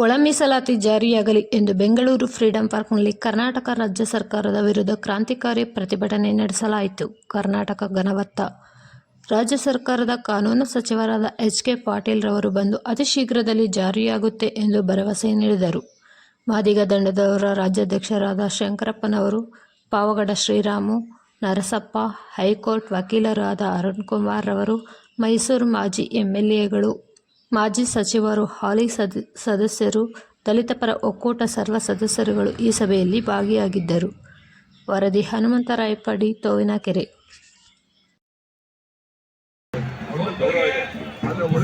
ಒಳ ಮೀಸಲಾತಿ ಜಾರಿಯಾಗಲಿ ಎಂದು ಬೆಂಗಳೂರು ಫ್ರೀಡಂ ಪಾರ್ಕ್ನಲ್ಲಿ ಕರ್ನಾಟಕ ರಾಜ್ಯ ಸರ್ಕಾರದ ವಿರುದ್ಧ ಕ್ರಾಂತಿಕಾರಿ ಪ್ರತಿಭಟನೆ ನಡೆಸಲಾಯಿತು. ಕರ್ನಾಟಕ ಘನವತ್ತ ರಾಜ್ಯ ಸರ್ಕಾರದ ಕಾನೂನು ಸಚಿವರಾದ ಎಚ್.ಕೆ. ಪಾಟೀಲ್ ರವರು ಬಂದು ಅತಿ ಶೀಘ್ರದಲ್ಲಿ ಜಾರಿಯಾಗುತ್ತೆ ಎಂದು ಭರವಸೆ ನೀಡಿದರು. ಮಾದಿಗ ದಂಡದವರ ರಾಜ್ಯಾಧ್ಯಕ್ಷರಾದ ಶಂಕರಪ್ಪನವರು, ಪಾವಗಡ ಶ್ರೀರಾಮು, ನರಸಪ್ಪ, ಹೈಕೋರ್ಟ್ ವಕೀಲರಾದ ಅರುಣ್ ಕುಮಾರ್ ರವರು, ಮೈಸೂರು ಮಾಜಿ ಎಂ.ಎಲ್.ಎಗಳು, ಮಾಜಿ ಸಚಿವರು, ಹಾಲಿ ಸದಸ್ಯರು, ದಲಿತ ಪರ ಒಕ್ಕೂಟ ಸರ್ವ ಸದಸ್ಯರುಗಳು ಈ ಸಭೆಯಲ್ಲಿ ಭಾಗಿಯಾಗಿದ್ದರು. ವರದಿ ಹನುಮಂತರಾಯ ಪಡಿ, ತೋವಿನಕೆರೆ.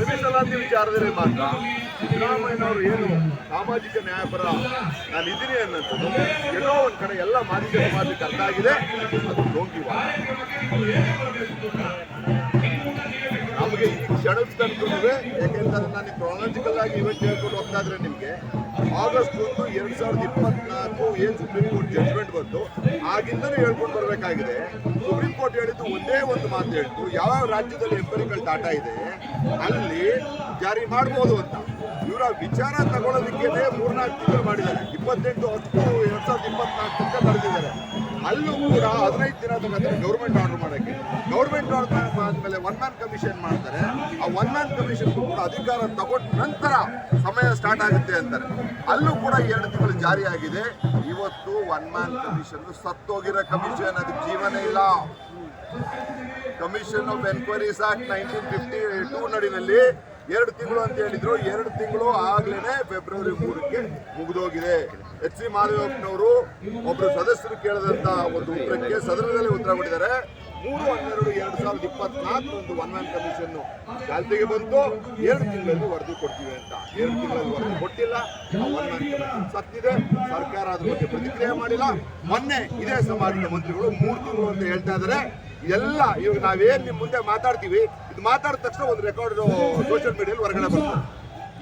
ಮೀಸಲಾತಿ ವಿಚಾರದಲ್ಲಿ ಮಾತ್ರ ಸಿದ್ದರಾಮಯ್ಯನವರು ಏನು ಸಾಮಾಜಿಕ ನ್ಯಾಯಪರ ನಾನು ಇದ್ದೀನಿ ಅನ್ನೋದು ಎಲ್ಲೋ ಒಂದು ಕಡೆ ಎಲ್ಲ ಮಾದಿಗ ಸಮಾಜಕ್ಕೆ ಅರ್ಥ ಆಗಿದೆ. ಅದು ಲೋಕಿವಾದ. ನಮಗೆ ಈ ಕ್ಷಣದ ತನಕ ಯಾಕೆಂತಂದ್ರೆ ನಾನು ಕ್ರಾಲಜಿಕಲ್ ಆಗಿ ಇವೆಂಟ್ ಹೇಳ್ಕೊಂಡು ಹೋಗ್ತಾ ಇದ್ರೆ ನಿಮಗೆ ಆಗಸ್ಟ್ 1, 2024 ಏನು ಸುಪ್ರೀಂ ಕೋರ್ಟ್ ಜಡ್ಜ್ಮೆಂಟ್ ಬಂತು ಆಗಿಂದಲೂ ಹೇಳ್ಕೊಂಡು ಬರಬೇಕಾಗಿದೆ. ಸುಪ್ರೀಂ ಕೋರ್ಟ್ ಹೇಳಿದ್ದು ಒಂದೇ ಒಂದು ಮಾತು ಹೇಳ್ತು, ಯಾವ ರಾಜ್ಯದಲ್ಲಿ ಎಂಪರಿಕಲ್ ಡಾಟಾ ಇದೆ ಅಲ್ಲಿ ಜಾರಿ ಮಾಡ್ಬೋದು ಅಂತ. ಇವರ ವಿಚಾರ ತಗೊಳ್ಳೋದಕ್ಕೆ 3-4 ತಿಂಗಳು ಮಾಡಿದ್ದಾರೆ. 28/10/2024 ತನಕ ನಡೆದಿದ್ದಾರೆ. ಅಲ್ಲೂ ಕೂಡ 15 ದಿನ ತಗೊಂಡ್ರೆ ಗೌರ್ಮೆಂಟ್ ಆರ್ಡರ್ ಮಾಡೋಕ್ಕೆ. ಗೌರ್ಮೆಂಟ್ ಆರ್ಡರ್ ಆದಮೇಲೆ 1 ಮ್ಯಾನ್ ಕಮಿಷನ್ ಮಾಡ್ತಾರೆ. ಆ 1 ಮ್ಯಾನ್ ಕಮಿಷನ್ ಕೂಡ ಅಧಿಕಾರ ತಗೊಂಡ ನಂತರ ಸಮಯ ಸ್ಟಾರ್ಟ್ ಆಗುತ್ತೆ ಅಂತಾರೆ. ಅಲ್ಲೂ ಕೂಡ 2 ತಿಂಗಳು ಜಾರಿ ಆಗಿದೆ. ಇವತ್ತು 1 ಮ್ಯಾನ್ ಕಮಿಷನ್ ಸತ್ತೋಗಿರೋ ಕಮಿಷನ್, ಅದಕ್ಕೆ ಜೀವನ ಇಲ್ಲ. ಕಮಿಷನ್ ಆಫ್ ಎನ್ಕ್ವೈರೀಸ್ ಆಕ್ಟ್ 1952 ನಡಿನಲ್ಲಿ 2 ತಿಂಗಳು ಅಂತ ಹೇಳಿದ್ರು. 2 ತಿಂಗಳು ಆಗ್ಲೇನೆ ಫೆಬ್ರವರಿ 3ಕ್ಕೆ ಮುಗಿದೋಗಿದೆ. ಎಚ್.ಸಿ. ಮಾದೇವಪ್ಪನವರು ಒಬ್ಬರು ಸದಸ್ಯರು ಕೇಳಿದಂತ ಒಂದು ಉತ್ತರಕ್ಕೆ ಸದನದಲ್ಲಿ ಉತ್ತರ ಕೊಟ್ಟಿದ್ದಾರೆ. 3/12/2024 ಒಂದು 1 ಮ್ಯಾನ್ ಕಮಿಷನ್ ಚಾಲ್ತಿಗೆ ಬಂತು. 2 ತಿಂಗಳಲ್ಲಿ ವರದಿ ಕೊಡ್ತೀವಿ ಅಂತ. 2 ತಿಂಗಳಲ್ಲಿ ವರದಿ ಕೊಟ್ಟಿಲ್ಲ. 1 ಮ್ಯಾನ್ ಕಮಿಷನ್ ಸತ್ತಿದೆ. ಸರ್ಕಾರ ಅದ್ರ ಬಗ್ಗೆ ಪ್ರತಿಕ್ರಿಯೆ ಮಾಡಿಲ್ಲ. ಮೊನ್ನೆ ಇದೇ ಸಮಾಜದ ಮಂತ್ರಿಗಳು 3 ತಿಂಗಳು ಅಂತ ಹೇಳ್ತಾ ಇದ್ದಾರೆ. ಎಲ್ಲ ಇವಾಗ ನಾವೇನು ನಿಮ್ಮ ಮುಂದೆ ಮಾತಾಡ್ತೀವಿ, ಇದು ಮಾತಾಡಿದ ತಕ್ಷಣ ಒಂದು ರೆಕಾರ್ಡ್ ಸೋಷಿಯಲ್ ಮೀಡಿಯಲ್ಲಿ ಹೊರಗಡೆ ಬರ್ತದೆ.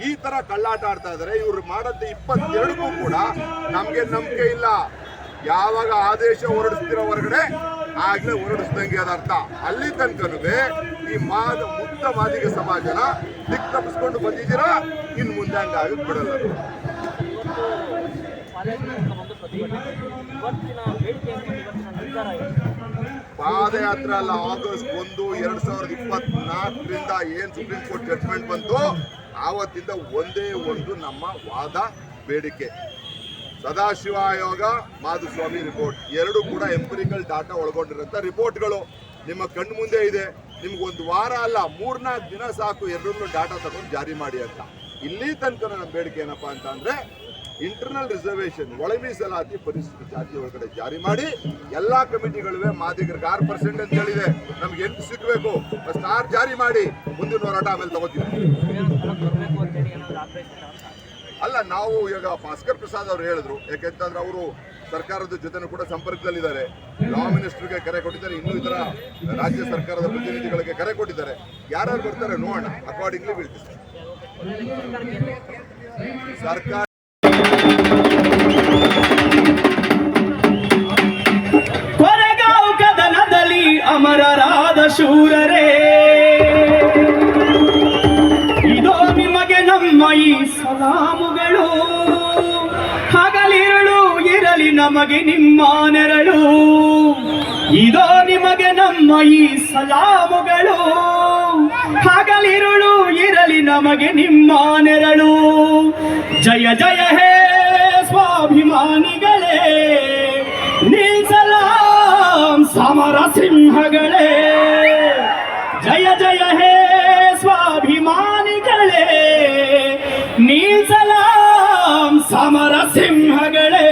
ಈ ತರ ಕಳ್ಳಾಟ ಆಡ್ತಾ ಇದ್ದಾರೆ. ಇವ್ರು ಮಾಡೋದು 22ಕ್ಕೂ ಕೂಡ ನಮ್ಗೆ ನಂಬಿಕೆ ಇಲ್ಲ. ಯಾವಾಗ ಆದೇಶ ಹೊರಡಿಸ್ತಿರೋ ಹೊರಗಡೆ ಆಗ್ಲೇ ಹೊರಡಿಸ್ದಂಗೆ ಅದ ಅರ್ಥ. ಅಲ್ಲಿ ತನಕನೂ ಈ ಮುಕ್ತ ಮಾದಿಗ ಸಮಾಜನ ದಿಕ್ ತಪ್ಪಿಸ್ಕೊಂಡು ಬಂದಿದ್ದೀರಾ. ಇನ್ನು ಮುಂದೆ ಹಂಗಾಗಿ ಬಿಡಲ್ಲ. ಪಾದಯಾತ್ರೆ ಅಲ್ಲ, ಆಗಸ್ಟ್ 1, 2024ರಿಂದ ಏನ್ ಸುಪ್ರೀಂ ಕೋರ್ಟ್ ಜಡ್ಜ್ಮೆಂಟ್ ಬಂತು ಆವತ್ತಿಂದ ಒಂದೇ ಒಂದು ನಮ್ಮ ವಾದ ಬೇಡಿಕೆ. ಸದಾಶಿವ ಆಯೋಗ, ಮಾಧುಸ್ವಾಮಿ ರಿಪೋರ್ಟ್ 2 ಕೂಡ ಎಂಪಿರಿಕಲ್ ಡಾಟಾ ಒಳಗೊಂಡಿರೋಂಥ ರಿಪೋರ್ಟ್ಗಳು ನಿಮ್ಮ ಕಣ್ಣು ಮುಂದೆ ಇದೆ. ನಿಮ್ಗೊಂದು ವಾರ ಅಲ್ಲ 3-4 ದಿನ ಸಾಕು 2 ಡಾಟಾ ತಗೊಂಡು ಜಾರಿ ಮಾಡಿ ಅಂತ. ಇಲ್ಲಿ ತನಕ ನಮ್ಮ ಬೇಡಿಕೆ ಏನಪ್ಪಾ ಅಂತ ಅಂದ್ರೆ ಇಂಟರ್ನಲ್ ರಿಸರ್ವೇಶನ್ ಒಳ ಮೀಸಲಾತಿ ಪರಿಸ್ಥಿತಿ ಜಾತಿ ಒಳಗಡೆ ಜಾರಿ ಮಾಡಿ ಎಲ್ಲಾ ಕಮಿಟಿಗಳಿವೆ. ಮಾದಿಗರಿಗೆ 6% ಅಂತ ಹೇಳಿದೆ, ನಮ್ಗೆ 8 ಸಿಗಬೇಕು. ಫಸ್ಟ್ 6 ಜಾರಿ ಮಾಡಿ ಮುಂದಿನ ಹೋರಾಟ ಆಮೇಲೆ ತಗೋತೀವಿ. ಅಲ್ಲ, ನಾವು ಈಗ ಭಾಸ್ಕರ್ ಪ್ರಸಾದ್ ಅವರು ಹೇಳಿದ್ರು. ಯಾಕೆಂತಂದ್ರೆ ಅವರು ಸರ್ಕಾರದ ಜೊತೆನೂ ಕೂಡ ಸಂಪರ್ಕದಲ್ಲಿದ್ದಾರೆ. ಲಾ ಮಿನಿಸ್ಟರ್ಗೆ ಕರೆ ಕೊಟ್ಟಿದ್ದಾರೆ, ಇನ್ನೂ ಇತರ ರಾಜ್ಯ ಸರ್ಕಾರದ ಪ್ರತಿನಿಧಿಗಳಿಗೆ ಕರೆ ಕೊಟ್ಟಿದ್ದಾರೆ. ಯಾರು ಬರ್ತಾರೆ ನೋಡೋಣ, ಅಕಾರ್ಡಿಂಗ್ಲಿ ಬೀಳ್ತೀವಿ. ಸರ್ಕಾರ ಅಮರರಾದ ಶೂರರೇ, ಇದೋ ನಿಮಗೆ ನಮ್ಮ ಈ ಸಲಾಮುಗಳು. ಹಗಲಿರುಳು ಇರಲಿ ನಮಗೆ ನಿಮ್ಮ ನೆರಳು. ಇದೋ ನಿಮಗೆ ನಮ್ಮ ಈ ಸಲಾಮುಗಳು. ಹಗಲಿರುಳು ಇರಲಿ ನಮಗೆ ನಿಮ್ಮ ನೆರಳು. ಜಯ ಜಯ ಹೇ ಸ್ವಾಭಿಮಾನಿಗಳೇ, ಸಲಾಂ ಸಮರ ಸಿಂಹಗಳೇ. ಜಯ ಜಯ ಹೇ ಸ್ವಾಭಿಮಾನಿಗಳೇ, ಸಲಾಂ ಸಮರ ಸಿಂಹಗಳೇ.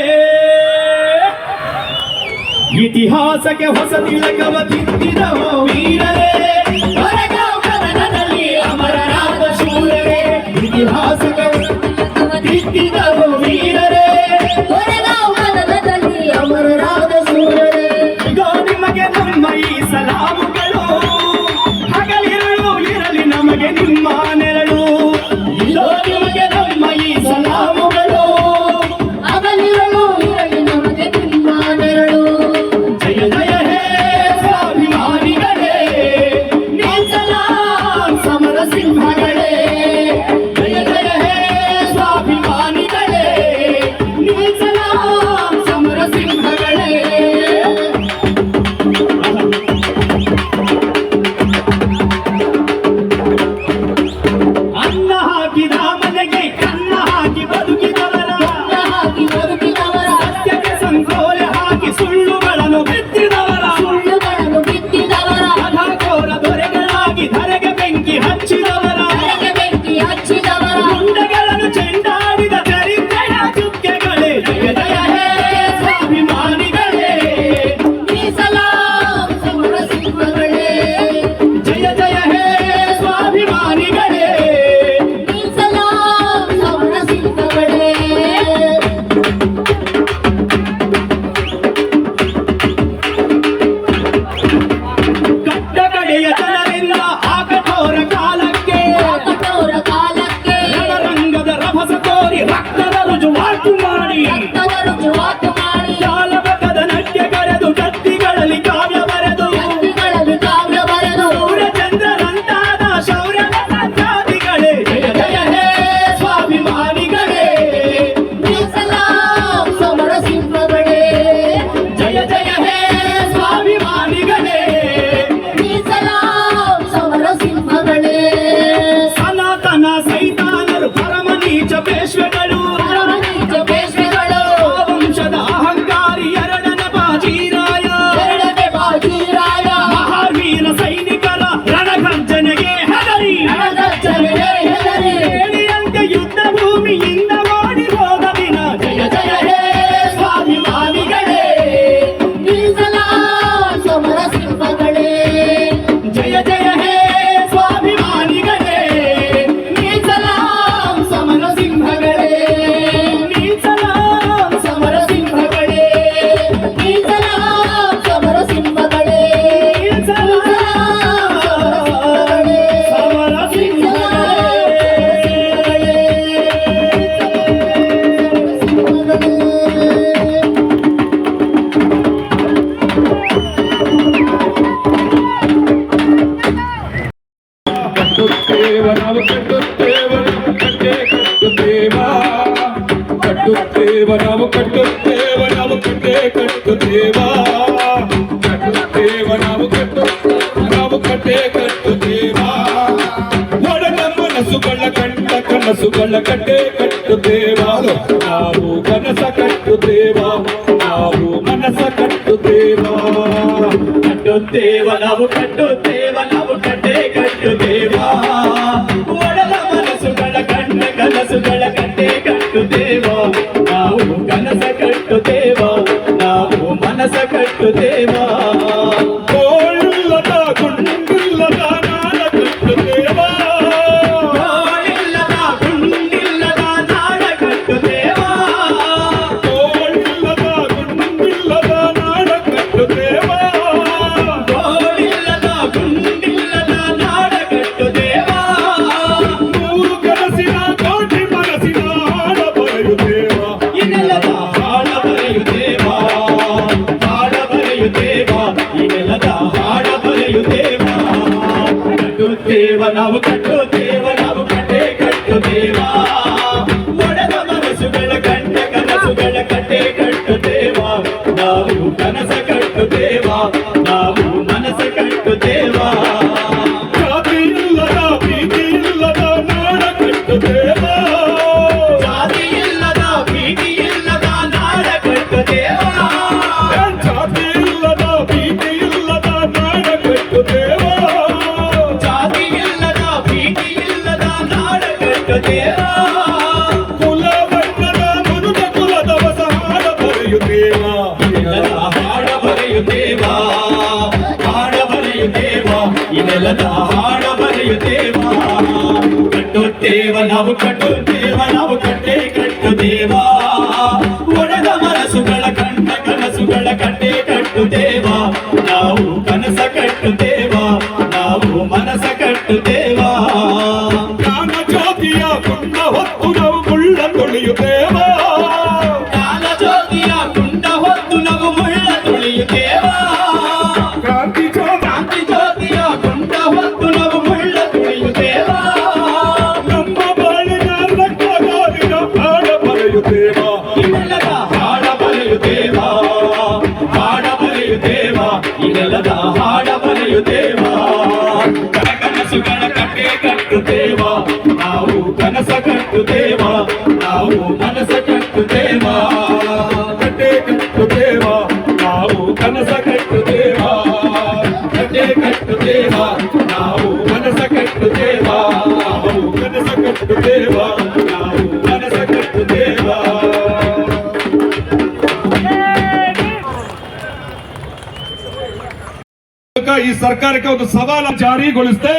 ಇತಿಹಾಸಕ್ಕೆ ಹೊಸ ತಿಲಕವ ತಿದ್ದಿದವೋ ವೀರರೇ, ಕದನದಲ್ಲಿ ಅಮರರಾದ ಶೂರರೇ. ಇತಿಹಾಸಕ್ಕೆ ತಿದ್ದಿದವೋ ವೀರರೇ, ಅಮರರಾದ ಶೂರರೇ. ಇದೋ ನಿಮಗೆ ನಮ್ಮ ಈ ಸಲಾಮುಗಳು. ಹಗಲಿರುಳು ಇರಲಿ ನಮಗೆ ನಿಮ್ಮ ನೆರಳು. ಇದೋ ನಿಮಗೆ ನಮ್ಮ ಈ ಸಲಾಮುಗಳು. ಹಗಲಿರುಳು ಇರಲಿ ನಮಗೆ ನಿಮ್ಮ ನೆರಳು. ಜಯ ಜಯ ಹೇ ಸ್ವಾಭಿಮಾನಿಗಳೇ, ಸಲಾಂ ಸಮರ ಸಿಂಹಗಳೇ. ಜಯ ಜಯ ಹೇ ಸ್ವಾಭಿಮಾನಿ ಕಟ್ಟುತ್ತೇವ ನಾವು ಕಟ್ಟುತ್ತೇವ ಕಟ್ಟೆ ಕಟ್ಟುತ್ತೇವ ಕಟ್ಟುತ್ತೇವ ನಾವು ಕಟ್ಟುತ್ತೇವ ನಾವು ಕಟ್ಟೆ ಕಟ್ಟುತ್ತೇವ ಕಟ್ಟುತ್ತೇವ ನಾವು ಕಟ್ಟುತ್ತೇವ ನಾವು ಕಟ್ಟೆ ಕಟ್ಟುತ್ತೇವ ಒಡಲ ಮನಸ್ಸುಗಳ ಕಂಡ ಕನಸುಗಳ ಕಟ್ಟೆ ಕಟ್ಟುತ್ತೇವ ನಾವು ಕನಸ ಕಟ್ಟುತ್ತೇವ ನಾವು ಮನಸ ಕಟ್ಟುತ್ತೇವ ಕಟ್ಟುತ್ತೇವ ನಾವು ಕಟ್ಟುತ್ತೇವ ನಾವು ಕಟ್ಟೆ ಕಟ್ಟುತ್ತೇವ ಒಡಲ ಮನಸ್ಸುಗಳ ಕಂಡ ಕನಸುಗಳ ಕಟ್ಟೆ ಕಟ್ಟುತ್ತೇವ ನಾವು ಕನಸ ಕಟ್ಟುತ್ತೇವ ನಾವು ಮನಸ ಕಟ್ಟುತ್ತೇವ ಕೋಳಿಲ್ಲದ ಗುಂಡಿಲ್ಲದ ನಾಡ ಕಟ್ಟುತ್ತೇವ ಗೋಳಿಲ್ಲದ ಗುಂಡಿಲ್ಲದ ನಾಡ ಕಟ್ಟುತ್ತೇವ ಕೋಳಿಲ್ಲದ ಗುಂಡಿಲ್ಲದ ನಾಡ ಕಟ್ಟುತ್ತೇವ ಗೋಳಿಲ್ಲದ ಗುಂಡಿಲ್ಲದ ನಾಡ ಕಟ್ಟುತ್ತೇವ ನೂರು ಕನಸಿನ ಕೋಟಿ ಮನಸ್ಸಿನ ಹಾಡ ಬರೆಯುತ್ತೇವ ಇನ್ನೆಲ್ಲದ ಹಾಡ ಬರೆಯುತ್ತೇವ ಹಾಡ ಬರೆಯುತ್ತೇವ ಇನ್ನೆಲ್ಲದ ಹಾಡ ಬರೆಯುತ್ತೇವ ಕಟ್ಟುತ್ತೇವ ನಾವು ಕಟ್ಟುತ್ತೇವ ನಾವು ಕಟ್ಟೆ ಕಟ್ಟುತ್ತೇವ ಒಡೆದ ಮನಸ್ಸುಗಳ ಕಂಡ ಕನಸುಗಳ ಕಟ್ಟೆ ಕಟ್ಟುತ್ತೇವ ನಾವು ಕನಸ ಕಟ್ಟುತ್ತೇವ ನಾವು ಮನಸ ಕಟ್ಟುತ್ತೇವ ಜಾತಿ ಇಲ್ಲದ ಪ್ರೀತಿ ಇಲ್ಲದ ನಾಡ ಕಟ್ಟುತ್ತೇವ ಜಾತಿ ಇಲ್ಲದ ಭೀತಿ ಇಲ್ಲದ ನಾಡ ಕಟ್ಟುತ್ತೇವ ಜಾತಿ ಇಲ್ಲದ ಪ್ರೀತಿ ಇಲ್ಲದ ನಾಡ ಕಟ್ಟುತ್ತೇವ ಜಾತಿ ಇಲ್ಲದ ಭೀತಿ ಇಲ್ಲದ ನಾಡ ಕಟ್ಟುತ್ತೇವ ಕುಲ ಬಣ್ಣದ ಮನುಜ ಕುಲದ ಹೊಸ ಹಾಡ ಬರೆಯುತ್ತೇವ ಇನ್ನೆಲ್ಲದ ಹಾಡ ಬರೆಯುತ್ತೇವ ಹಾಡ ಬರೆಯುತ್ತೇವ ಇನ್ನೆಲ್ಲದ ಹಾಡ ಬರೆಯುತ್ತೇವ ಕಟ್ಟುತ್ತೇವ ನಾವು ಕಟ್ಟುತ್ತೇವ ನಾವು ಕಟ್ಟೆ ಕಟ್ಟುತ್ತೇವ ಒಡೆದ ಮನಸ್ಸುಗಳ ಕಂಡ ಕನಸುಗಳ ಕಟ್ಟೆ ಕಟ್ಟುತ್ತೇವ ನಾವು ಕನಸ ಕಟ್ಟುತ್ತೇವ ನಾವು ಮನಸ ಕಟ್ಟುತ್ತೇವ ಜ್ಞಾನ ಜಾತಿಯ ಕುಂಡ ಹೊತ್ತು ನಾವು ಮುಳ್ಳ ತೊಳೆಯುತ್ತೇವ ಜ್ಞಾನ ಜ್ಯೋತಿಯ ಕುಂಡ ಹೊತ್ತು ನಾವು ಮುಳ್ಳ ತುಳಿಯುತ್ತೇವ ಕ್ರಾಂತಿ ಕ್ರಾಂತಿ ಜ್ಯೋತಿಯ ಕುಂಡ ಹೊತ್ತು ನಾವು ಮುಳ್ಳ ತುಳಿಯುತ್ತೇವ ನಮ್ಮ ಬಾಳಿನ ರಕ್ತಗಾದಿನ ಹಾಡ ಬರೆಯುತ್ತೇವ ಇನ್ನೆಲ್ಲದ ಹಾಡ ಬರೆಯುತ್ತೇವ ಹಾಡ ಬರೆಯುತ್ತೇವ ಇನ್ನೆಲ್ಲದ ಹಾಡ ಬರೆಯುತ್ತೇವ ಕನಸುಗಳ ಕಟ್ಟೆ ಕಟ್ಟುತ್ತೇವ ನಾವು ಕನಸ ಕಟ್ಟುತ್ತೇವ ನಾವು ಮನಸ ಕಟ್ಟುತ್ತೇವ ಕಟ್ಟೆ ಕಟ್ಟುತ್ತೇವ ನಾವು ಕನಸ ಕಟ್ಟುತ್ತೇವ ಕಟ್ಟೆ ಕಟ್ಟುತ್ತೇವ ನಾವು ಮನಸ ಕಟ್ಟುತ್ತೇವ ನಾವು ಕನಸ ಕಟ್ಟುತ್ತೇವ ನಾವು ಮನಸ ಕಟ್ಟುತ್ತೇವ ಈ ಸರ್ಕಾರಕ್ಕೆ ಒಂದು ಸವಾಲ ಜಾರಿಗೊಳಿಸದೆ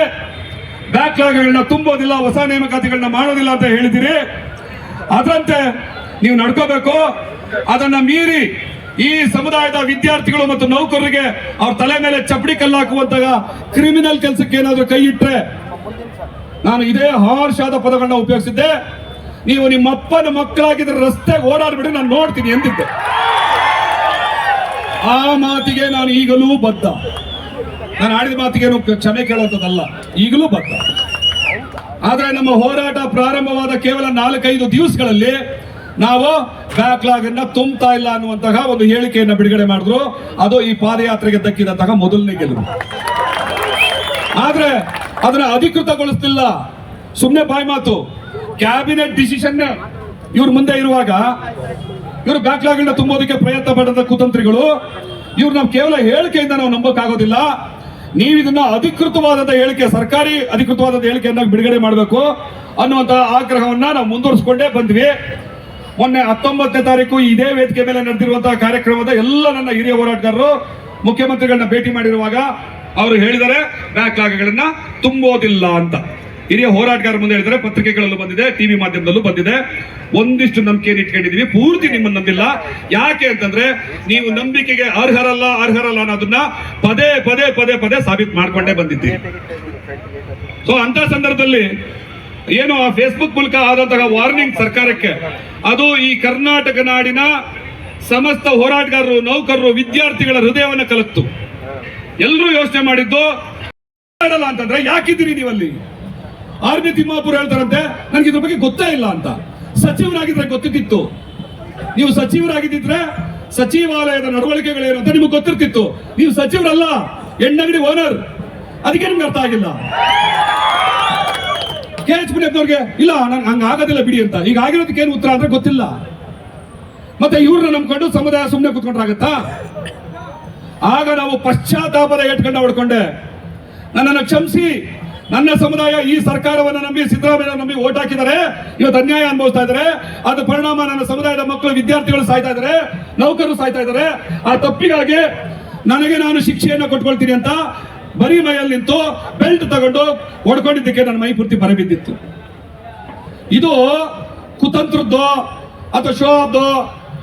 ಬ್ಯಾಕ್ಲಾಗ್ಗಳನ್ನ ತುಂಬೋದಿಲ್ಲ, ಹೊಸ ನೇಮಕಾತಿಗಳನ್ನ ಮಾಡೋದಿಲ್ಲ ಅಂತ ಹೇಳಿದಿರಿ. ಅದರಂತೆ ನೀವು ನಡ್ಕೋಬೇಕು. ಅದನ್ನ ಮೀರಿ ಈ ಸಮುದಾಯದ ವಿದ್ಯಾರ್ಥಿಗಳು ಮತ್ತು ನೌಕರರಿಗೆ ಅವ್ರ ತಲೆ ಮೇಲೆ ಚಪ್ಪಡಿ ಕಲ್ಲಾಕುವಂತಹ ಕ್ರಿಮಿನಲ್ ಕೆಲಸಕ್ಕೆ ಏನಾದರೂ ಕೈ ಇಟ್ರೆ ನಾನು ಇದೇ ಹಾರ್ಷಾದ ಪದಗಳನ್ನ ಉಪಯೋಗಿಸಿದ್ದೆ. ನೀವು ನಿಮ್ಮ ಅಪ್ಪನ ಮಕ್ಕಳಾಗಿದ್ರೆ ರಸ್ತೆಗೆ ಓಡಾಡ್ಬಿಡಿ, ನಾನು ನೋಡ್ತೀನಿ ಎಂದಿದ್ದೆ. ಆ ಮಾತಿಗೆ ನಾನು ಈಗಲೂ ಬದ್ಧ. ನಾನು ಆಡಿದ ಮಾತಿಗೇನು ಕ್ಷಮೆ ಕೇಳುವಂಥದ್ದಲ್ಲ, ಈಗಲೂ ಬದ್ಧ. ಆದ್ರೆ ನಮ್ಮ ಹೋರಾಟ ಪ್ರಾರಂಭವಾದ ಕೇವಲ 4-5 ದಿವಸಗಳಲ್ಲಿ ನಾವು ಬ್ಯಾಕ್ಲಾಗ್ ಅನ್ನ ತುಂಬುತ್ತಾ ಇಲ್ಲ ಅನ್ನುವಂತಹ ಒಂದು ಹೇಳಿಕೆಯನ್ನ ಬಿಡುಗಡೆ ಮಾಡಿದ್ರು. ಅದು ಈ ಪಾದಯಾತ್ರೆಗೆ ದಕ್ಕಿದಂತಹ ಮೊದಲನೇ ಗೆಲುವು. ಆದ್ರೆ ಅದನ್ನ ಅಧಿಕೃತಗೊಳಿಸ್ತಿಲ್ಲ, ಸುಮ್ಮನೆ ಬಾಯಿ ಮಾತು. ಕ್ಯಾಬಿನೆಟ್ ಡಿಸಿಷನ್ ಇವ್ರ ಮುಂದೆ ಇರುವಾಗ ಇವರು ಬ್ಯಾಕ್ಲಾಗ್ ಅನ್ನ ತುಂಬೋದಕ್ಕೆ ಪ್ರಯತ್ನ ಪಡೆದ ಕುತಂತ್ರಿಗಳು. ಇವ್ರು ನಾವು ಕೇವಲ ಹೇಳಿಕೆಯಿಂದ ನಾವು ನಂಬಕ್ಕಾಗೋದಿಲ್ಲ. ನೀವು ಇದನ್ನ ಅಧಿಕೃತವಾದಂತಹ ಹೇಳಿಕೆ, ಸರ್ಕಾರಿ ಅಧಿಕೃತವಾದ ಹೇಳಿಕೆಯನ್ನ ಬಿಡುಗಡೆ ಮಾಡಬೇಕು ಅನ್ನುವಂತಹ ಆಗ್ರಹವನ್ನ ನಾವು ಮುಂದುವರಿಸಿಕೊಂಡೇ ಬಂದ್ವಿ. ಮೊನ್ನೆ 19ನೇ ತಾರೀಕು ಇದೇ ವೇದಿಕೆ ಮೇಲೆ ನಡೆದಿರುವಂತಹ ಕಾರ್ಯಕ್ರಮದ ಎಲ್ಲ ನನ್ನ ಹಿರಿಯ ಹೋರಾಟಗಾರರು ಮುಖ್ಯಮಂತ್ರಿಗಳನ್ನ ಭೇಟಿ ಮಾಡಿರುವಾಗ ಅವರು ಹೇಳಿದ್ದಾರೆ ಬ್ಯಾಕ್ಲಾಗ್ಗಳನ್ನ ತುಂಬೋದಿಲ್ಲ ಅಂತ. ಹಿರಿಯ ಹೋರಾಟಗಾರ ಮುಂದೆ ಹೇಳಿದರೆ, ಪತ್ರಿಕೆಗಳಲ್ಲೂ ಬಂದಿದೆ, ಟಿವಿ ಮಾಧ್ಯಮದಲ್ಲೂ ಬಂದಿದೆ. ಒಂದಿಷ್ಟು ನಂಬಿಕೆಯನ್ನು ಇಟ್ಕೊಂಡಿದೀವಿ, ಪೂರ್ತಿ ನಿಮ್ಮನ್ನು ನಂಬಿಲ್ಲ. ಯಾಕೆ ಅಂತಂದ್ರೆ ನೀವು ನಂಬಿಕೆಗೆ ಅರ್ಹರಲ್ಲ ಅನ್ನೋದನ್ನ ಪದೇ ಪದೇ ಪದೇ ಪದೇ ಸಾಬೀತು ಮಾಡ್ಕೊಂಡೇ ಬಂದಿದ್ದೀವಿ. ಸೊ ಅಂತ ಸಂದರ್ಭದಲ್ಲಿ ಏನು ಆ ಫೇಸ್ಬುಕ್ ಮೂಲಕ ಆದಂತಹ ವಾರ್ನಿಂಗ್ ಸರ್ಕಾರಕ್ಕೆ, ಅದು ಈ ಕರ್ನಾಟಕ ನಾಡಿನ ಸಮಸ್ತ ಹೋರಾಟಗಾರರು, ನೌಕರರು, ವಿದ್ಯಾರ್ಥಿಗಳ ಹೃದಯವನ್ನು ಕಲಕ್ತು. ಎಲ್ಲರೂ ಯೋಚನೆ ಮಾಡಿದ್ದು ಅಂತಂದ್ರೆ ಯಾಕಿದ್ದೀರಿ ನೀವಲ್ಲಿ? ಆರ್ಮಿ ತಿಮ್ಮಾಪುರ ಹೇಳ್ತಾರಂತೆ ನನಗೆ ಇದ್ರ ಬಗ್ಗೆ ಗೊತ್ತೇ ಇಲ್ಲ ಅಂತ. ಸಚಿವರಾಗಿದ್ರೆ ಗೊತ್ತಿತ್ತು. ನೀವು ಸಚಿವರಾಗಿದ್ದಿದ್ರೆ ಸಚಿವಾಲಯದ ನಡವಳಿಕೆಗಳೇನು ಅಂತ ನಿಮಗೆ ಗೊತ್ತಿರ್ತಿತ್ತು. ನೀವು ಸಚಿವರಲ್ಲ, ಹೆಣ್ಣಂಗಡಿ ಓನರ್. ಅದಕ್ಕೆ ನಿಮ್ಗೆ ಅರ್ಥ ಆಗಿಲ್ಲ. KH ಮುನಿಯಪ್ಪನವ್ರಿಗೆ ಇಲ್ಲ ನಂಗೆ ಹಂಗ ಆಗೋದಿಲ್ಲ ಬಿಡಿ ಅಂತ. ಈಗ ಆಗಿರೋದಕ್ಕೆ ಏನು ಉತ್ತರ ಅಂದ್ರೆ ಗೊತ್ತಿಲ್ಲ. ಮತ್ತೆ ಇವ್ರನ್ನ ನಂಬ್ಕೊಂಡು ಸಮುದಾಯ ಸುಮ್ಮನೆ ಕೂತ್ಕೊಂಡ್ರಾಗತ್ತಾ? ಆಗ ನಾವು ಪಶ್ಚಾತ್ತಾಪದ ಏಟ್ಕಂಡ ಹೊಡ್ಕೊಂಡೆ. ನನ್ನನ್ನು ಕ್ಷಮಿಸಿ, ನನ್ನ ಸಮುದಾಯ ಈ ಸರ್ಕಾರವನ್ನು ನಂಬಿ ಸಿದ್ದರಾಮಯ್ಯ ನಂಬಿ ಓಟ್ ಹಾಕಿದ್ದಾರೆ. ಇವತ್ತು ಅನ್ಯಾಯ ಅನುಭವಿಸ್ತಾ ಇದ್ದಾರೆ. ಅದು ಪರಿಣಾಮ ನನ್ನ ಸಮುದಾಯದ ಮಕ್ಕಳು, ವಿದ್ಯಾರ್ಥಿಗಳು ಸಾಯ್ತಾ ಇದ್ದಾರೆ, ನೌಕರರು ಸಾಯ್ತಾ ಇದ್ದಾರೆ. ಆ ತಪ್ಪಿಗಾಗಿ ನನಗೆ ನಾನು ಶಿಕ್ಷೆಯನ್ನು ಕೊಟ್ಕೊಳ್ತೀನಿ ಅಂತ ಬರೀ ಮೈಯಲ್ಲಿ ನಿಂತು ಬೆಲ್ಟ್ ತಗೊಂಡು ಹೊಡ್ಕೊಂಡಿದ್ದಕ್ಕೆ ನನ್ನ ಮೈ ಪೂರ್ತಿ ಬರಬಿದ್ದಿತ್ತು. ಇದು ಕುತಂತ್ರದ್ದು ಅಥವಾ ಶೋ ಆಫ್ದು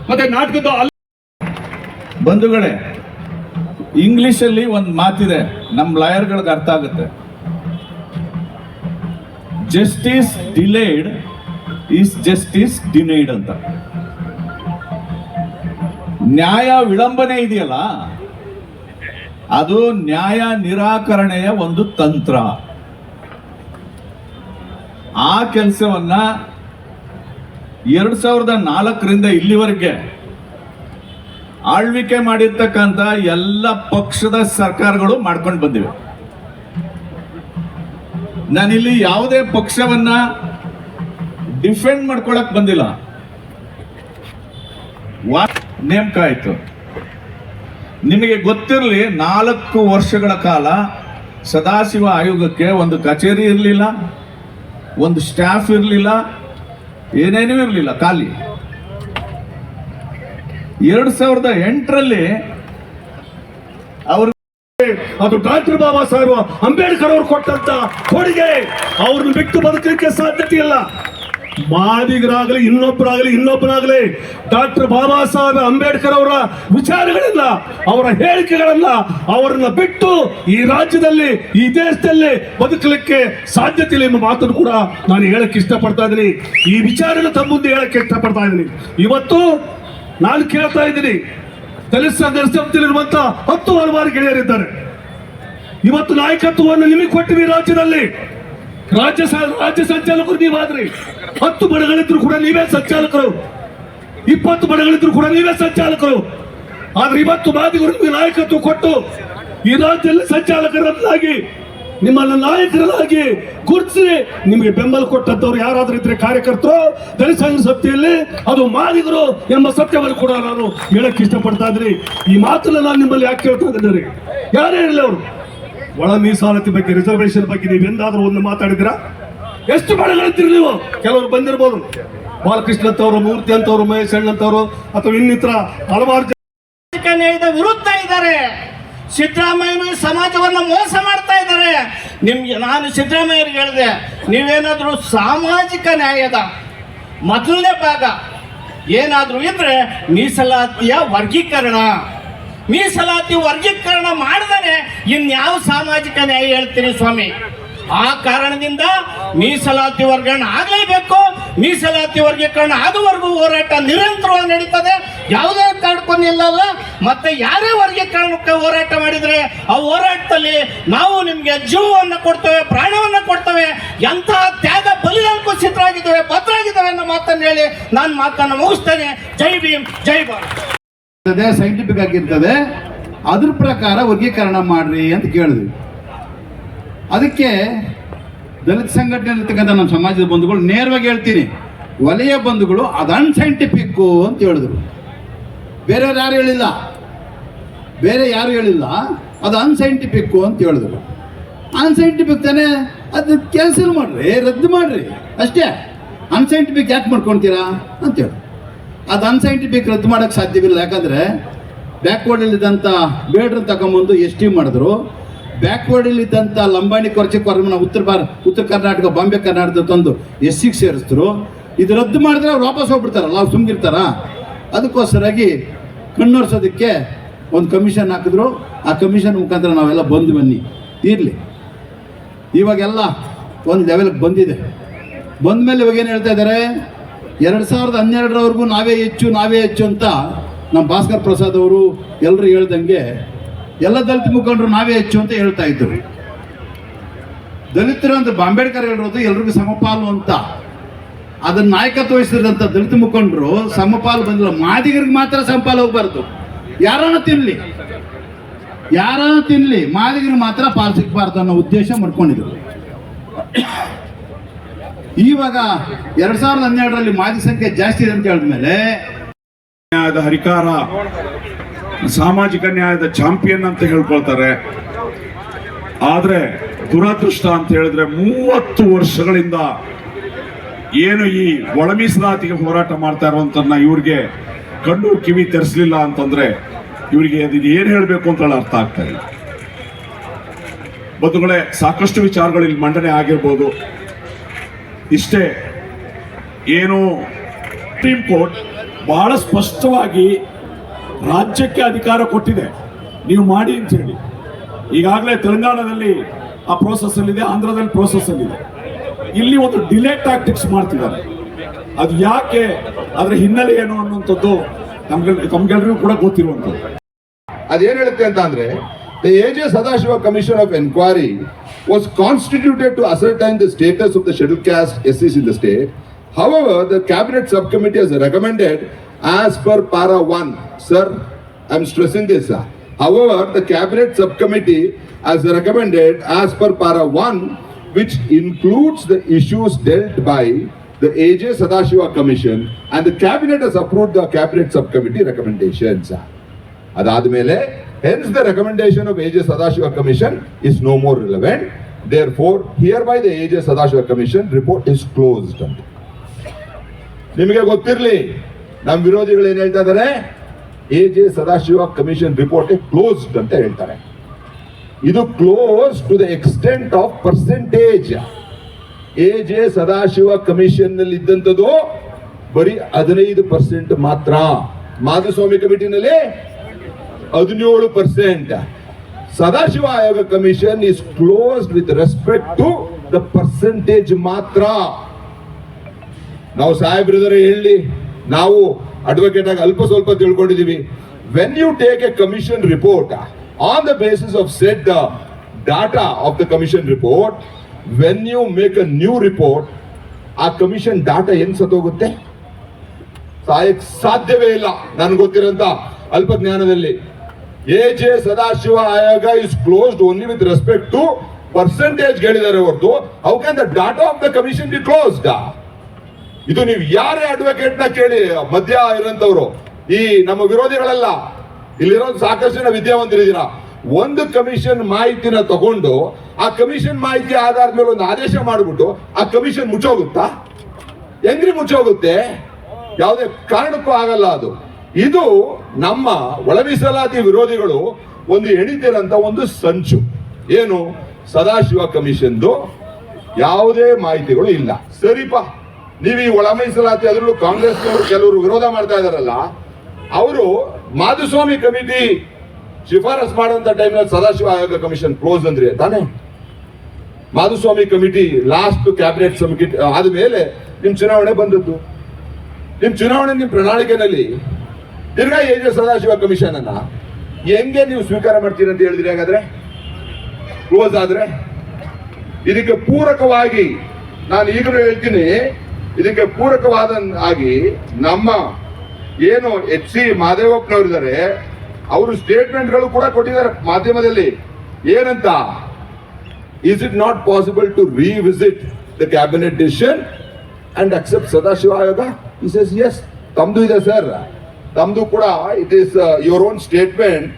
ಮತ್ತೆ ನಾಟಕದ್ದು ಅಲ್ಲ. ಬಂಧುಗಳೇ, ಇಂಗ್ಲಿಷಲ್ಲಿ ಒಂದು ಮಾತಿದೆ, ನಮ್ಮ ಲಾಯರ್ಗಳಿಗೆ ಅರ್ಥ ಆಗುತ್ತೆ. Justice delayed is justice denied ಅಂತ. ನ್ಯಾಯ ವಿಳಂಬನೆ ಇದೆಯಲ್ಲ, ಅದು ನ್ಯಾಯ ನಿರಾಕರಣೆಯ ಒಂದು ತಂತ್ರ. ಆ ಕೆಲಸವನ್ನ 2004ರಿಂದ ಇಲ್ಲಿವರೆಗೆ ಆಳ್ವಿಕೆ ಮಾಡಿರ್ತಕ್ಕಂಥ ಎಲ್ಲ ಪಕ್ಷದ ಸರ್ಕಾರಗಳು ಮಾಡ್ಕೊಂಡು ಬಂದಿವೆ. ನಾನಿಲ್ಲಿ ಯಾವುದೇ ಪಕ್ಷವನ್ನ ಡಿಫೆಂಡ್ ಮಾಡ್ಕೊಳಕ್ ಬಂದಿಲ್ಲ. ನೇಮಕ ಆಯ್ತು. ನಿಮಗೆ ಗೊತ್ತಿರಲಿ, 4 ವರ್ಷಗಳ ಕಾಲ ಸದಾಶಿವ ಆಯೋಗಕ್ಕೆ ಒಂದು ಕಚೇರಿ ಇರಲಿಲ್ಲ, ಒಂದು ಸ್ಟಾಫ್ ಇರಲಿಲ್ಲ, ಏನೇನೂ ಇರಲಿಲ್ಲ, ಖಾಲಿ. 2008ರಲ್ಲಿ ಅವರು ಅದು ಡಾಕ್ಟರ್ ಬಾಬಾ ಸಾಹೇಬ್ ಅಂಬೇಡ್ಕರ್ ಅವರು ಕೊಟ್ಟಂತ ಕೊಡುಗೆ. ಅವ್ರನ್ನ ಬಿಟ್ಟು ಬದುಕಲಿಕ್ಕೆ ಸಾಧ್ಯತೆ ಇಲ್ಲ. ಮಾದಿಗರಾಗಲಿ ಇನ್ನೊಬ್ಬರಾಗಲಿ ಡಾಕ್ಟರ್ ಬಾಬಾ ಸಾಹೇಬ್ ಅಂಬೇಡ್ಕರ್ ಅವರ ವಿಚಾರಗಳಿಲ್ಲ, ಅವರ ಹೇಳಿಕೆಗಳಲ್ಲ, ಅವರನ್ನ ಬಿಟ್ಟು ಈ ರಾಜ್ಯದಲ್ಲಿ, ಈ ದೇಶದಲ್ಲಿ ಬದುಕಲಿಕ್ಕೆ ಸಾಧ್ಯತೆ ಇಲ್ಲ ಎಂಬ ಮಾತನ್ನು ಕೂಡ ನಾನು ಹೇಳಕ್ಕೆ ಇಷ್ಟಪಡ್ತಾ ಇದ್ದೀನಿ. ಈ ವಿಚಾರನ ತಮ್ಮ ಮುಂದೆ ಹೇಳಕ್ಕೆ ಇಷ್ಟಪಡ್ತಾ ಇದ್ದೀನಿ. ಇವತ್ತು ನಾನು ಕೇಳ್ತಾ ಇದ್ದೀನಿ, ದಲಿತ ಸಂಘರ್ಷದಲ್ಲಿರುವಂತ 10 ಹಲವಾರು ಗೆಳೆಯರಿದ್ದಾರೆ. ಇವತ್ತು ನಾಯಕತ್ವವನ್ನು ನಿಮಗೆ ಕೊಟ್ಟಿವಿ. ರಾಜ್ಯದಲ್ಲಿ ರಾಜ್ಯ ಸಂಚಾಲಕರು ನೀವಾದ್ರಿ. 10 ಬಣಗಳಿದ್ರು ಕೂಡ ನೀವೇ ಸಂಚಾಲಕರು, 20 ಬಣಗಳಿದ್ರು ಕೂಡ ನೀವೇ ಸಂಚಾಲಕರು. ಆದ್ರೆ ಇವತ್ತು ಮಾದಿಗರು ನಿಮಗೆ ನಾಯಕತ್ವ ಕೊಟ್ಟು ಈ ರಾಜ್ಯದಲ್ಲಿ ಸಂಚಾಲಕರನ್ನಾಗಿ, ನಿಮ್ಮನ್ನ ನಾಯಕರನ್ನಾಗಿ ಗುರುತಿಸಿ ನಿಮಗೆ ಬೆಂಬಲ ಕೊಟ್ಟಂತವ್ರು ಯಾರಾದ್ರೂ ಇದ್ರೆ ಕಾರ್ಯಕರ್ತರು ದಲಿತ ಸಂಘ ಸಭೆಯಲ್ಲಿ, ಅದು ಮಾದಿಗರು ಎಂಬ ಸತ್ಯವನ್ನು ಕೂಡ ನಾನು ಹೇಳಕ್ ಇಷ್ಟಪಡ್ತಾ ಇದ್ದೀನಿ. ಈ ಮಾತನ್ನ ನಾನು ನಿಮ್ಮಲ್ಲಿ ಯಾಕೆ ಕೇಳ್ತಾ ಇದ್ದೀನಿ, ಯಾರೇ ಇರಲಿ ಅವರು ಒಳ ಮೀಸಲಾತಿ ಬಗ್ಗೆ, ರಿಸರ್ವೇಶನ್ ಬಗ್ಗೆ ನೀವೆಂದಾದ್ರೂ ಒಂದು ಮಾತಾಡಿದಿರಾ? ಎಷ್ಟು ಬಣಗಳಿದ್ದೀರಿ ನೀವು? ಕೆಲವರು ಬಂದಿರಬಹುದು, ಬಾಲಕೃಷ್ಣ ಅಂತವರು, ಮೂರ್ತಿ ಅಂತವರು, ಮಹೇಶ್ ಅಂತವರು, ಅಥವಾ ಇನ್ನಿತರ ಹಲವಾರು ನ್ಯಾಯದ ವಿರುದ್ಧ ಇದ್ದಾರೆ. ಸಿದ್ದರಾಮಯ್ಯನು ಸಮಾಜವನ್ನು ಮೋಸ ಮಾಡ್ತಾ ಇದ್ದಾರೆ. ನಾನು ಸಿದ್ದರಾಮಯ್ಯರಿಗೆ ಹೇಳಿದೆ, ನೀವೇನಾದರೂ ಸಾಮಾಜಿಕ ನ್ಯಾಯದ ಮೊದಲನೇ ಭಾಗ ಏನಾದರೂ ಇದ್ರೆ ಮೀಸಲಾತಿಯ ವರ್ಗೀಕರಣ. ಮೀಸಲಾತಿ ವರ್ಗೀಕರಣ ಮಾಡಿದರೆ ಇನ್ಯಾವ ಸಾಮಾಜಿಕ ನ್ಯಾಯ ಹೇಳ್ತೀರಿ ಸ್ವಾಮಿ? ಆ ಕಾರಣದಿಂದ ಮೀಸಲಾತಿ ವರ್ಗಾವಣೆ ಆಗಲೇಬೇಕು. ಮೀಸಲಾತಿ ವರ್ಗೀಕರಣ ಆಗುವವರೆಗೂ ಹೋರಾಟ ನಿರಂತರವಾಗಿ ನಡೀತದೆ. ಯಾವುದೇ ಕಾರಣಕ್ಕೂ ನಿಲ್ಲಲ್ಲ. ಮತ್ತೆ ಯಾರೇ ವರ್ಗೀಕರಣಕ್ಕೆ ಹೋರಾಟ ಮಾಡಿದ್ರೆ ಆ ಹೋರಾಟದಲ್ಲಿ ನಾವು ನಿಮಗೆ ಜೀವವನ್ನು ಕೊಡ್ತೇವೆ, ಪ್ರಾಣವನ್ನು ಕೊಡ್ತೇವೆ, ಎಂತಹ ತ್ಯಾಗ ಬಲಿದಾನಕ್ಕೂ ಸಿದ್ಧರಾಗಿದ್ದೇವೆ, ಭದ್ರಾಗಿದ್ದೇವೆ ಅನ್ನೋ ಮಾತನ್ನು ಹೇಳಿ ನಾನು ಮಾತನ್ನು ಮುಗಿಸ್ತೇನೆ. ಜೈ ಭೀಮ್, ಜೈ ಭಾರತ್. ಸೈಂಟಿಫಿಕ್ ಆಗಿರ್ತದೆ, ಅದ್ರ ಪ್ರಕಾರ ವರ್ಗೀಕರಣ ಮಾಡ್ರಿ ಅಂತ ಕೇಳಿದ್ವಿ. ಅದಕ್ಕೆ ದಲಿತ ಸಂಘಟನೆ ಇರ್ತಕ್ಕಂಥ ನಮ್ಮ ಸಮಾಜದ ಬಂಧುಗಳು ನೇರವಾಗಿ ಹೇಳ್ತೀನಿ, ವಲಯ ಬಂಧುಗಳು ಅದು ಅನ್ಸೈಂಟಿಫಿಕ್ಕು ಅಂತ ಹೇಳಿದ್ರು. ಬೇರೆಯವ್ರು ಯಾರು ಹೇಳಿಲ್ಲ, ಅದು ಅನ್ಸೈಂಟಿಫಿಕ್ಕು ಅಂತ ಹೇಳಿದ್ರು. ಅನ್ಸೈಂಟಿಫಿಕ್ ತಾನೇ, ಅದು ಕ್ಯಾನ್ಸಲ್ ಮಾಡ್ರಿ, ರದ್ದು ಮಾಡ್ರಿ ಅಷ್ಟೇ. ಅನ್ಸೈಂಟಿಫಿಕ್ ಯಾಕೆ ಮಾಡ್ಕೊಳ್ತೀರಾ ಅಂತೇಳಿ, ಅದು ಅನ್ಸೈಂಟಿಫಿಕ್ ರದ್ದು ಮಾಡೋಕ್ಕೆ ಸಾಧ್ಯವಿಲ್ಲ. ಯಾಕಂದರೆ ಬ್ಯಾಕ್ವರ್ಡಲ್ಲಿದ್ದಂಥ ಬೇಡ್ರನ್ನ ತಗೊಂಬಂದು ST ಮಾಡಿದ್ರು. ಬ್ಯಾಕ್ವರ್ಡಲ್ಲಿದ್ದಂಥ ಲಂಬಾಣಿ ಕೊರಚೆ ಕೊರಮನ ಉತ್ತರ ಕರ್ನಾಟಕ, ಬಾಂಬೆ ಕರ್ನಾಟಕ ತಂದು SCಗೆ ಸೇರಿಸಿದ್ರು. ಇದು ರದ್ದು ಮಾಡಿದ್ರೆ ಅವ್ರು ವಾಪಸ್ ಹೋಗ್ಬಿಡ್ತಾರಲ್ಲ, ಅವ್ರು ಸುಮ್ಗಿರ್ತಾರ. ಅದಕ್ಕೋಸ್ಕರಾಗಿ ಕಣ್ಣೋರ್ಸೋದಕ್ಕೆ ಒಂದು ಕಮಿಷನ್ ಹಾಕಿದ್ರು. ಆ ಕಮಿಷನ್ ಮುಖಾಂತರ ನಾವೆಲ್ಲ ಬಂದು ಬನ್ನಿ ಇರಲಿ. ಇವಾಗೆಲ್ಲ ಒಂದು ಲೆವೆಲ್ಗೆ ಬಂದಿದೆ. ಬಂದ ಮೇಲೆ ಇವಾಗ ಏನು ಹೇಳ್ತಾ ಇದ್ದಾರೆ, 2012ರವರೆಗೂ ನಾವೇ ಹೆಚ್ಚು ಅಂತ ನಮ್ಮ ಭಾಸ್ಕರ್ ಪ್ರಸಾದ್ ಅವರು ಎಲ್ಲರೂ ಹೇಳ್ದಂಗೆ ಎಲ್ಲ ದಲಿತ ಮುಖಂಡರು ನಾವೇ ಹೆಚ್ಚು ಅಂತ ಹೇಳ್ತಾ ಇದ್ರು. ದಲಿತರು ಅಂತ ಅಂಬೇಡ್ಕರ್ ಹೇಳಿರೋದು ಎಲ್ರಿಗೂ ಸಮಪಾಲು ಅಂತ. ಅದನ್ನ ನಾಯಕತ್ವ ವಹಿಸಿದಂಥ ದಲಿತ ಮುಖಂಡರು ಸಮಪಾಲು ಬಂದಿಲ್ಲ, ಮಾದಿಗರಿಗೆ ಮಾತ್ರ ಸಮಪಾಲು ಹೋಗ್ಬಾರ್ದು. ಯಾರನ್ನ ತಿನ್ಲಿ ಮಾದಿಗರಿಗೆ ಮಾತ್ರ ಪಾಲು ಸಿಗ್ಬಾರ್ದು ಅನ್ನೋ ಉದ್ದೇಶ ಮಾಡ್ಕೊಂಡಿದ್ರು. ಇವಾಗ 2012ರಲ್ಲಿ ಮಾದಿ ಸಂಖ್ಯೆ ಜಾಸ್ತಿ ಇದೆ ಅಂತ ಹೇಳಿದ್ಮೇಲೆ ನ್ಯಾಯದ ಹರಿಕಾರ, ಸಾಮಾಜಿಕ ನ್ಯಾಯದ ಚಾಂಪಿಯನ್ ಅಂತ ಹೇಳ್ಕೊಳ್ತಾರೆ. ಆದ್ರೆ ದುರದೃಷ್ಟ ಅಂತ ಹೇಳಿದ್ರೆ 30 ವರ್ಷಗಳಿಂದ ಏನು ಈ ಒಳ ಮೀಸಲಾತಿಗೆ ಹೋರಾಟ ಮಾಡ್ತಾ ಇರುವಂತನ್ನ ಇವ್ರಿಗೆ ಕಣ್ಣು ಕಿವಿ ತೆರೆಸಲಿಲ್ಲ ಅಂತಂದ್ರೆ ಇವರಿಗೆ ಅದು ಏನ್ ಹೇಳ್ಬೇಕು ಅಂತ ಅರ್ಥ ಆಗ್ತಾ ಇಲ್ಲ. ಬಂಧುಗಳೇ, ಸಾಕಷ್ಟು ವಿಚಾರಗಳು ಇಲ್ಲಿ ಮಂಡನೆ ಆಗಿರ್ಬೋದು. ಇಷ್ಟೇ ಏನು ಸುಪ್ರೀಂ ಕೋರ್ಟ್ ಬಹಳ ಸ್ಪಷ್ಟವಾಗಿ ರಾಜ್ಯಕ್ಕೆ ಅಧಿಕಾರ ಕೊಟ್ಟಿದೆ, ನೀವು ಮಾಡಿ ಅಂತ ಹೇಳಿ. ಈಗಾಗಲೇ ತೆಲಂಗಾಣದಲ್ಲಿ ಆ ಪ್ರೋಸೆಸ್ ಅಲ್ಲಿದೆ, ಆಂಧ್ರದಲ್ಲಿ ಪ್ರೋಸೆಸ್ ಅಲ್ಲಿದೆ. ಇಲ್ಲಿ ಒಂದು ಡಿಲೇ ಟ್ಯಾಕ್ಟಿಕ್ಸ್ ಮಾಡ್ತಿದ್ದಾರೆ. ಅದು ಯಾಕೆ, ಅದರ ಹಿನ್ನೆಲೆ ಏನು ಅನ್ನುವಂಥದ್ದು ತಮ್ಗೆಲ್ರಿಗೂ ಕೂಡ ಗೊತ್ತಿರುವಂಥದ್ದು. ಅದೇನ್ ಹೇಳುತ್ತೆ ಅಂತ ಅಂದ್ರೆ, the A.J. Sadashiva Commission of Inquiry was constituted to ascertain the status of the scheduled caste SCs in the state. However, the cabinet subcommittee has recommended as per para 1. Sir, I'm stressing this. However, the cabinet subcommittee has recommended as per para 1, which includes the issues dealt by the A.J. Sadashiva Commission, and the cabinet has approved the cabinet subcommittee recommendations. Adadmele, hence the recommendation of A.J. Sadashiva Commission is no more relevant. Therefore, hereby the A.J. Sadashiva Commission report is closed. ನಿಮಗೆ ಗೊತ್ತಿರಲಿ, ನಮ್ಮ ವಿರೋಧಿಗಳು ಏನ್ ಹೇಳ್ತಾ ಇದ್ದಾರೆ, A.J. Sadashiva Commission report closed ಅಂತ ಹೇಳ್ತಾರೆ. ಇದು close to the extent of percentage. A.J. Sadashiva Commission ನಲ್ಲಿ ಇದ್ದಂಥದ್ದು ಬರೀ 15% ಮಾತ್ರ. ಮಾಧುಸ್ವಾಮಿ ಕಮಿಟಿನಲ್ಲಿ 17%. ಸದಾಶಿವ ಆಯೋಗ commission is closed with respect to the percentage ಮಾತ್ರ. ನಾವು ಸಾಹೇಬ್ರಿದರೆ ಹೇಳಿ, ನಾವು ಅಡ್ವೊಕೇಟ್ ಆಗಿ ಅಲ್ಪ ಸ್ವಲ್ಪ ತಿಳ್ಕೊಂಡಿದೀವಿ. When you take a commission report on the basis of set data of the commission report, when you make a new report, ಆ ಕಮಿಷನ್ ಡಾಟಾ ಹೆಂಗ್ ಸತ್ತೋಗುತ್ತೆ? ಸಾಯಕ್ ಸಾಧ್ಯವೇ ಇಲ್ಲ. ನನ್ಗೆ ಗೊತ್ತಿರೋಂತ ಅಲ್ಪ ಜ್ಞಾನದಲ್ಲಿ A.J. ಸದಾಶಿವ ಆಯೋಗ is closed only with respect to percentage ಹೇಳಿದ್ದಾರೆ ಹೊರತು how can the data of the commission be closed? ಇದು ನೀವು ಯಾರೇ ಅಡ್ವೊಕೇಟ್ ನ ಕೇಳಿ, ಮಧ್ಯ ಇರೋಂಥವ್ರು, ಈ ನಮ್ಮ ವಿರೋಧಿಗಳಲ್ಲ, ಇಲ್ಲಿರೋ ಸಾಕಷ್ಟು ಜನ ವಿದ್ಯಾವಂತರಿದ್ದೀರಾ. ಒಂದು ಕಮಿಷನ್ ಮಾಹಿತಿನ ತಗೊಂಡು ಆ ಕಮಿಷನ್ ಮಾಹಿತಿ ಆಧಾರದ ಮೇಲೆ ಒಂದು ಆದೇಶ ಮಾಡಿಬಿಟ್ಟು ಆ ಕಮಿಷನ್ ಮುಚ್ಚೋಗುತ್ತಾ? ಹೆಂಗ್ರಿ ಮುಚ್ಚೋಗುತ್ತೆ? ಯಾವುದೇ ಕಾರಣಕ್ಕೂ ಆಗಲ್ಲ ಅದು. ಇದು ನಮ್ಮ ಒಳ ಮೀಸಲಾತಿ ವಿರೋಧಿಗಳು ಒಂದು ಎಣಿತಿರಂತ ಒಂದು ಸಂಚು. ಏನು? ಸದಾಶಿವ ಕಮಿಷನ್ದು ಯಾವುದೇ ಮಾಹಿತಿಗಳು ಇಲ್ಲ. ಸರಿಪ, ನೀವು ಈ ಒಳ ಮೀಸಲಾತಿ ಅದರಲ್ಲೂ ಕಾಂಗ್ರೆಸ್ನವರು ಕೆಲವರು ವಿರೋಧ ಮಾಡ್ತಾ ಇದಾರಲ್ಲ, ಅವರು ಮಾಧುಸ್ವಾಮಿ ಕಮಿಟಿ ಶಿಫಾರಸ್ ಮಾಡುವಂತ ಟೈಮ್ನಲ್ಲಿ ಸದಾಶಿವ ಆಯೋಗ ಕಮಿಷನ್ ಕ್ಲೋಸ್ ಅಂದ್ರಿ ತಾನೇ? ಮಾಧುಸ್ವಾಮಿ ಕಮಿಟಿ ಲಾಸ್ಟ್ ಕ್ಯಾಬಿನೆಟ್ ಸಮಿತಿ ಆದ್ಮೇಲೆ ನಿಮ್ ಚುನಾವಣೆ ಬಂದದ್ದು. ನಿಮ್ ಚುನಾವಣೆ ನಿಮ್ ಪ್ರಣಾಳಿಕೆನಲ್ಲಿ ತಿರ್ಗಾ A.J. ಸದಾಶಿವ ಕಮಿಷನ್ ಅನ್ನ ಹೆಂಗೆ ನೀವು ಸ್ವೀಕಾರ ಮಾಡ್ತೀರಿ ಅಂತ ಹೇಳಿದ್ರಿ? ಹಾಗಾದ್ರೆ ಕ್ಲೋಸ್ ಆದ್ರೆ ಇದಕ್ಕೆ ಪೂರಕವಾಗಿ ನಾನು ಈಗಲೂ ಹೇಳ್ತೀನಿ, ಇದಕ್ಕೆ ಪೂರಕವಾದ ಆಗಿ ನಮ್ಮ ಏನು H.C. ಮಾದೇವಪ್ಪನವರಿದ್ದಾರೆ, ಅವರು ಸ್ಟೇಟ್ಮೆಂಟ್ಗಳು ಕೂಡ ಕೊಟ್ಟಿದ್ದಾರೆ ಮಾಧ್ಯಮದಲ್ಲಿ. ಏನಂತ? Is it not possible to revisit the cabinet decision and accept Sadashiva ಆಯೋಗ? he says yes. ತಮ್ದು ಇದೆ ಸರ್, ತಮ್ದು ಕೂಡ. It is your own statement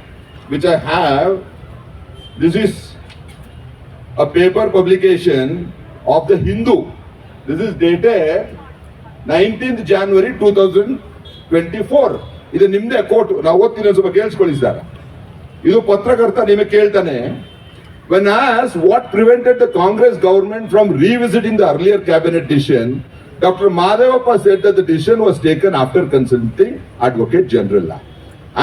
which I have. This is a paper publication of the Hindu. This is dated 19th January 2024. ಇದು ನಿಮ್ದೇ court, ನಾವು ಓದ್ತೀನಿ, ಸ್ವಲ್ಪ ಕೇಳಿಸ್ಕೊಳ್ಳಿ ಸರ್. ಇದು ಪತ್ರಕರ್ತ ನಿಮಗೆ ಕೇಳ್ತಾನೆ, when asked what prevented the Congress government from revisiting the earlier cabinet decision, Dr. Madhavappa said that the decision was taken after consulting Advocate General.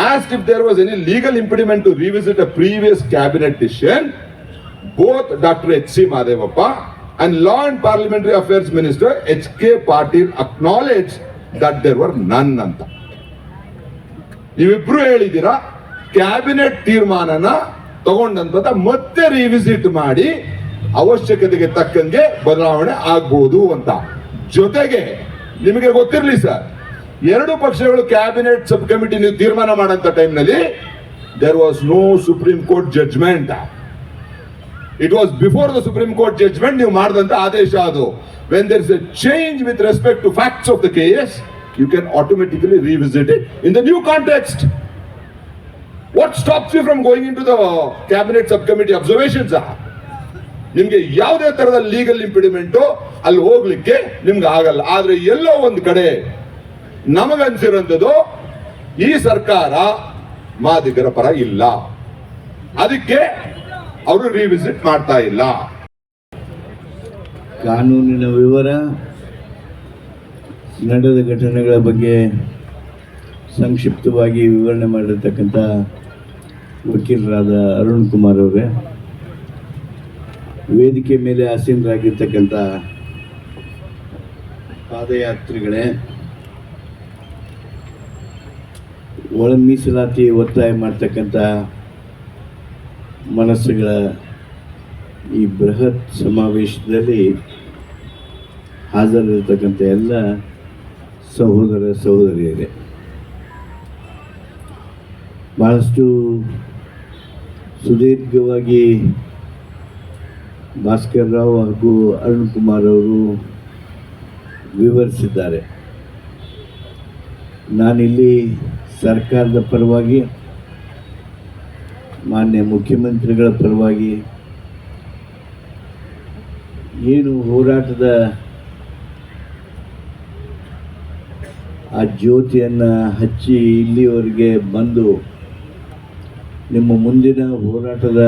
Asked if there was any legal impediment to revisit a previous cabinet decision, both Dr. H.C. Madhavappa and Law and Parliamentary Affairs Minister H.K. Patil acknowledged that there were none ಅಂತ. ನೀವಿಬ್ರು ಹೇಳಿದ್ದೀರಾ cabinet ತೀರ್ಮಾನನ ತಗೊಂಡಂತ ಮತ್ತೆ revisit ಮಾಡಿ ಅವಶ್ಯಕತೆಗೆ ತಕ್ಕಂಗೆ ಬದಲಾವಣೆ ಆಗ್ಬೋದು ಅಂತ. ಜೊತೆಗೆ ನಿಮಗೆ ಗೊತ್ತಿರಲಿ ಸರ್, ಎರಡು ಪಕ್ಷಗಳು ಕ್ಯಾಬಿನೆಟ್ ಸಬ್ ಕಮಿಟಿ ನೀವು ತೀರ್ಮಾನ ಮಾಡಂತ ಟೈಮ್ನಲ್ಲಿ there was no supreme court judgment. It was before the supreme court judgment ನೀವು ಮಾಡಿದಂತ ಆದೇಶ ಅದು. When there is a change with respect to facts of the case, you can automatically revisit it in the new context. What stops you from going into the cabinet sub committee observations? ನಿಮ್ಗೆ ಯಾವುದೇ ತರದ legal ಇಂಪಿಡಿಮೆಂಟು ಅಲ್ಲಿ ಹೋಗ್ಲಿಕ್ಕೆ ನಿಮ್ಗೆ ಆಗಲ್ಲ. ಆದ್ರೆ ಎಲ್ಲೋ ಒಂದು ಕಡೆ ನಮಗನ್ಸಿರೋಂಥದ್ದು ಈ ಸರ್ಕಾರ ಮಾದಿಗರ ಪರ ಇಲ್ಲ, ಅದಕ್ಕೆ ಅವರು ರಿವಿಸಿಟ್ ಮಾಡ್ತಾ ಇಲ್ಲ. ಕಾನೂನಿನ ವಿವರ, ನಡೆದ ಘಟನೆಗಳ ಬಗ್ಗೆ ಸಂಕ್ಷಿಪ್ತವಾಗಿ ವಿವರಣೆ ಮಾಡಿರ್ತಕ್ಕಂಥ ವಕೀಲರಾದ ಅರುಣ್ ಕುಮಾರ್ ಅವರೇ, ವೇದಿಕೆ ಮೇಲೆ ಆಸೀನರಾಗಿರ್ತಕ್ಕಂಥ ಪಾದಯಾತ್ರಿಗಳೇ, ಒಳ ಮೀಸಲಾತಿ ಒತ್ತಾಯ ಮಾಡ್ತಕ್ಕಂಥ ಮನಸ್ಸುಗಳ ಈ ಬೃಹತ್ ಸಮಾವೇಶದಲ್ಲಿ ಹಾಜರಿರ್ತಕ್ಕಂಥ ಎಲ್ಲ ಸಹೋದರ ಸಹೋದರಿಯರೇ, ಭಾಳಷ್ಟು ಸುದೀರ್ಘವಾಗಿ ಭಾಸ್ಕರ್ ರಾವ್ ಹಾಗೂ ಅರುಣ್ ಕುಮಾರ್ ಅವರು ವಿವರಿಸಿದ್ದಾರೆ. ನಾನಿಲ್ಲಿ ಸರ್ಕಾರದ ಪರವಾಗಿ, ಮಾನ್ಯ ಮುಖ್ಯಮಂತ್ರಿಗಳ ಪರವಾಗಿ ಏನು ಹೋರಾಟದ ಆ ಜ್ಯೋತಿಯನ್ನು ಹಚ್ಚಿ ಇಲ್ಲಿವರೆಗೆ ಬಂದು ನಿಮ್ಮ ಮುಂದಿನ ಹೋರಾಟದ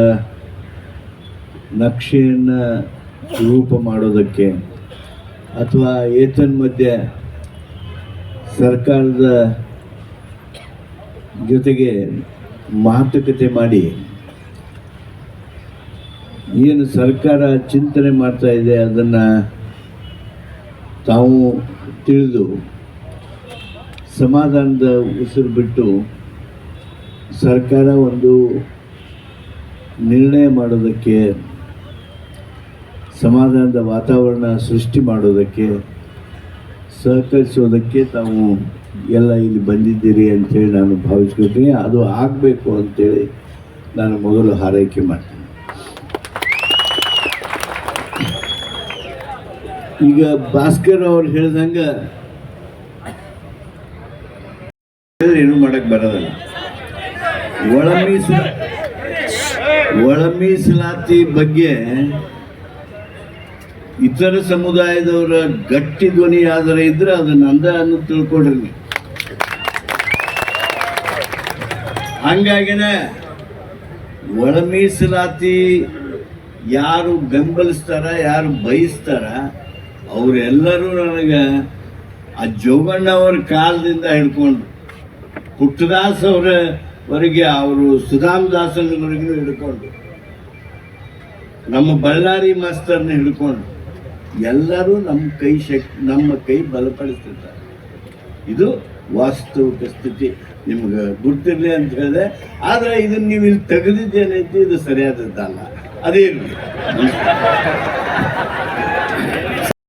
ನಕ್ಷೆಯನ್ನು ರೂಪ ಮಾಡೋದಕ್ಕೆ ಅಥವಾ ಏತನ್ಮಧ್ಯೆ ಸರ್ಕಾರದ ಜೊತೆಗೆ ಮಾತುಕತೆ ಮಾಡಿ ಏನು ಸರ್ಕಾರ ಚಿಂತನೆ ಮಾಡ್ತಾ ಇದೆ ಅದನ್ನು ತಾವು ತಿಳಿದು ಸಮಾಧಾನದ ಉಸಿರು ಬಿಟ್ಟು ಸರ್ಕಾರ ಒಂದು ನಿರ್ಣಯ ಮಾಡೋದಕ್ಕೆ, ಸಮಾಧಾನದ ವಾತಾವರಣ ಸೃಷ್ಟಿ ಮಾಡೋದಕ್ಕೆ, ಸಹಕರಿಸೋದಕ್ಕೆ ತಾವು ಎಲ್ಲ ಇಲ್ಲಿ ಬಂದಿದ್ದೀರಿ ಅಂಥೇಳಿ ನಾನು ಭಾವಿಸ್ಕೊಳ್ತೀನಿ. ಅದು ಆಗಬೇಕು ಅಂತೇಳಿ ನಾನು ಮೊದಲು ಹಾರೈಕೆ ಮಾಡ್ತೀನಿ. ಈಗ ಭಾಸ್ಕರ್ ಅವ್ರು ಹೇಳ್ದಂಗೆ ಏನು ಮಾಡಕ್ಕೆ ಬರೋದಲ್ಲ. ಒಳ ಮೀಸಲಾತಿ ಬಗ್ಗೆ ಇತರ ಸಮುದಾಯದವರ ಗಟ್ಟಿ ಧ್ವನಿ ಆದರೆ ಇದ್ರೆ ಅದು ನಂದ ಅನ್ನು ತಿಳ್ಕೊಡ್ರಿ. ಹಂಗಾಗಿನೇ ಒಳ ಮೀಸಲಾತಿ ಯಾರು ಬೆಂಬಲಿಸ್ತಾರ, ಯಾರು ಬಯಸ್ತಾರ, ಅವರೆಲ್ಲರೂ ನನಗೆ ಆ ಜೋಗಣ್ಣ ಅವರ ಕಾಲದಿಂದ ಹಿಡ್ಕೊಂಡು ಪುಟ್ಟದಾಸ್ ಅವರವರೆಗೆ, ಅವರು ಸುಧಾಮ್ ದಾಸನವರೆಗೂ ಹಿಡ್ಕೊಂಡು, ನಮ್ಮ ಬಳ್ಳಾರಿ ಮಾಸ್ತರ್ನ ಹಿಡ್ಕೊಂಡು ಎಲ್ಲರೂ ನಮ್ಮ ಕೈ ಬಲಪಡಿಸ್ತಿರ್ತಾರೆ. ಇದು ವಾಸ್ತವಿಕ ಸ್ಥಿತಿ. ನಿಮ್ಗೆ ಗುರ್ತಿರ್ಲಿ ಅಂತ ಹೇಳಿದೆ. ಆದರೆ ಇದನ್ನು ನೀವು ಇಲ್ಲಿ ತೆಗೆದಿದ್ದೇನೈತಿ, ಇದು ಸರಿಯಾದದ್ದಲ್ಲ. ಅದೇನು